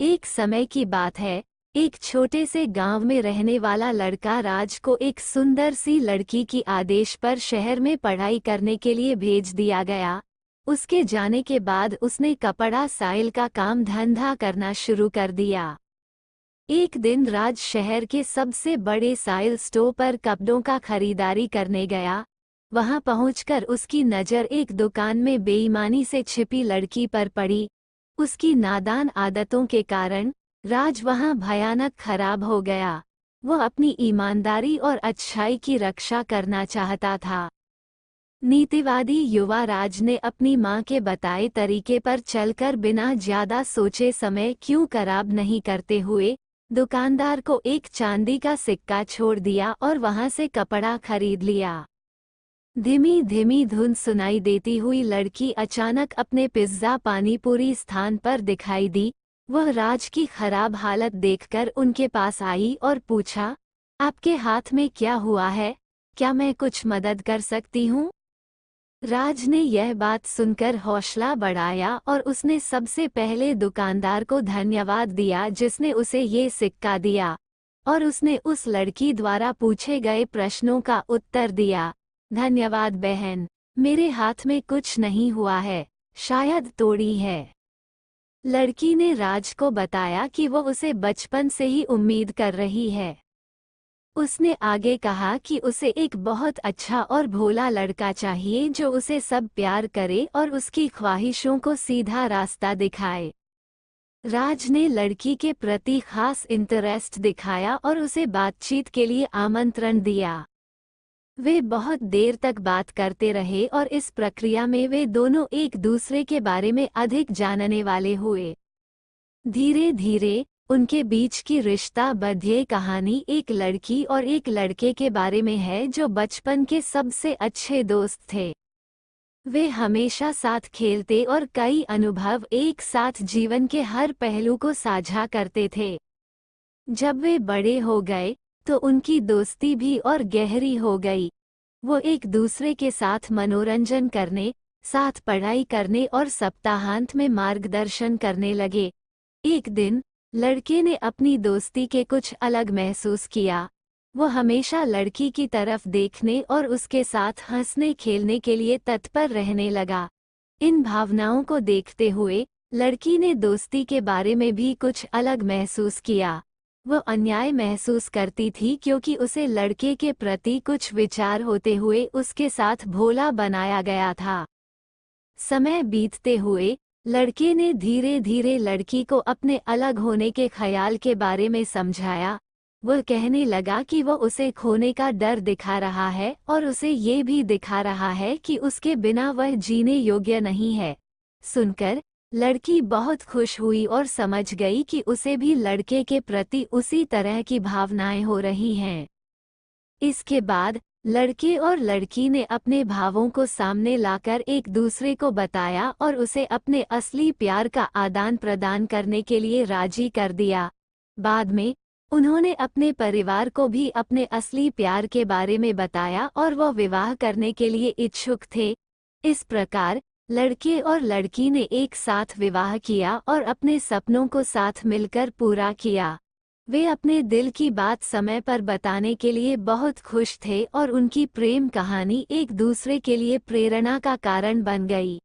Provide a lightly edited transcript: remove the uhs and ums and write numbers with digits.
एक समय की बात है, एक छोटे से गांव में रहने वाला लड़का राज को एक सुंदर सी लड़की की आदेश पर शहर में पढ़ाई करने के लिए भेज दिया गया। उसके जाने के बाद उसने कपड़ा साइल का काम धंधा करना शुरू कर दिया। एक दिन राज शहर के सबसे बड़े साइल स्टोर पर कपड़ों का खरीदारी करने गया। वहां पहुंचकर उसकी नज़र एक दुकान में बेईमानी से छिपी लड़की पर पड़ी। उसकी नादान आदतों के कारण राज वहां भयानक खराब हो गया। वो अपनी ईमानदारी और अच्छाई की रक्षा करना चाहता था। नीतिवादी युवा राज ने अपनी मां के बताए तरीके पर चलकर बिना ज्यादा सोचे समय क्यों खराब नहीं करते हुए दुकानदार को एक चांदी का सिक्का छोड़ दिया और वहां से कपड़ा खरीद लिया। धीमी धीमी धुन सुनाई देती हुई लड़की अचानक अपने पिज्जा पानीपुरी स्थान पर दिखाई दी। वह राज की खराब हालत देखकर उनके पास आई और पूछा, आपके हाथ में क्या हुआ है? क्या मैं कुछ मदद कर सकती हूँ? राज ने यह बात सुनकर हौसला बढ़ाया और उसने सबसे पहले दुकानदार को धन्यवाद दिया जिसने उसे ये सिक्का दिया, और उसने उस लड़की द्वारा पूछे गए प्रश्नों का उत्तर दिया। धन्यवाद बहन, मेरे हाथ में कुछ नहीं हुआ है, शायद तोड़ी है। लड़की ने राज को बताया कि वो उसे बचपन से ही उम्मीद कर रही है। उसने आगे कहा कि उसे एक बहुत अच्छा और भोला लड़का चाहिए जो उसे सब प्यार करे और उसकी ख्वाहिशों को सीधा रास्ता दिखाए। राज ने लड़की के प्रति खास इंटरेस्ट दिखाया और उसे बातचीत के लिए आमंत्रण दिया। वे बहुत देर तक बात करते रहे और इस प्रक्रिया में वे दोनों एक दूसरे के बारे में अधिक जानने वाले हुए। धीरे धीरे उनके बीच की रिश्ता बंधी कहानी एक लड़की और एक लड़के के बारे में है जो बचपन के सबसे अच्छे दोस्त थे। वे हमेशा साथ खेलते और कई अनुभव एक साथ जीवन के हर पहलू को साझा करते थे। जब वे बड़े हो गए तो उनकी दोस्ती भी और गहरी हो गई। वो एक दूसरे के साथ मनोरंजन करने, साथ पढ़ाई करने और सप्ताहांत में मार्गदर्शन करने लगे। एक दिन लड़के ने अपनी दोस्ती के कुछ अलग महसूस किया। वो हमेशा लड़की की तरफ देखने और उसके साथ हंसने खेलने के लिए तत्पर रहने लगा। इन भावनाओं को देखते हुए लड़की ने दोस्ती के बारे में भी कुछ अलग महसूस किया। वो अन्याय महसूस करती थी क्योंकि उसे लड़के के प्रति कुछ विचार होते हुए उसके साथ भोला बनाया गया था। समय बीतते हुए लड़के ने धीरे धीरे लड़की को अपने अलग होने के ख्याल के बारे में समझाया। वह कहने लगा कि वो उसे खोने का डर दिखा रहा है और उसे ये भी दिखा रहा है कि उसके बिना वह जीने योग्य नहीं है। सुनकर लड़की बहुत खुश हुई और समझ गई कि उसे भी लड़के के प्रति उसी तरह की भावनाएं हो रही हैं। इसके बाद लड़के और लड़की ने अपने भावों को सामने लाकर एक दूसरे को बताया और उसे अपने असली प्यार का आदान प्रदान करने के लिए राजी कर दिया। बाद में उन्होंने अपने परिवार को भी अपने असली प्यार के बारे में बताया और वो विवाह करने के लिए इच्छुक थे। इस प्रकार लड़के और लड़की ने एक साथ विवाह किया और अपने सपनों को साथ मिलकर पूरा किया। वे अपने दिल की बात समय पर बताने के लिए बहुत खुश थे और उनकी प्रेम कहानी एक दूसरे के लिए प्रेरणा का कारण बन गई।